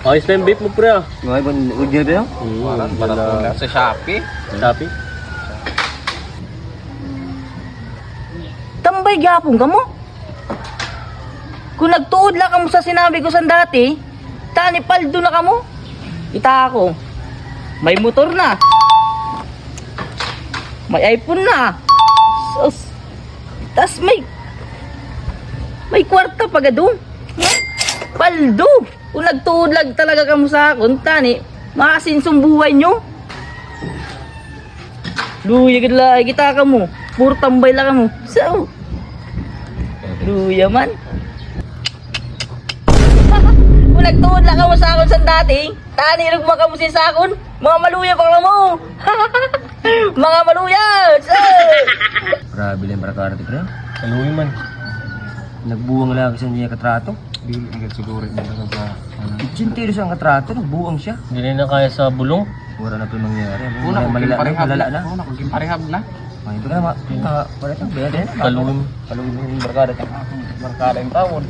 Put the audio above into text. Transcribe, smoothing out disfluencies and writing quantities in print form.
Ayos na yung vape mo, pre, ah. Ngayon ba, udyo ba yun? Parang Sa Shopee. Shopee. Tambay gapon ka mo. Kung nagtuod lang ka mo sa sinabi ko sa dati, tani paldo na ka mo. Kita ako, may motor na. May iPhone na. Sus. Tas may kwarta pa gadong. Paldo. Kung nagtuod lang talaga ka mo sa akon, tani, makasinsong buhay nyo. Luya gila, kita ka mo. Puro tambay lang ka mo. So, luya man. Kung nagtuod lang ka mo sa akon sa dati, tani, nagma ka mo sa akon, mga maluya pa ka mo. Mga maluya. So, Grabe lang para karate pre. Kaluwi man. Nagbuwang lang kasi niya katrato. Hindi agad siguro niya sa Sintiro siya ang katrato, nagbuwang siya. Hindi na kaya sa bulong. Wala na pa mangyari. Una, Malala na. Una, kung parehab na. Ay, ito ka na, wala ito, beda. Kaluwi. Kalungin yung barkada. Markada yung tawon.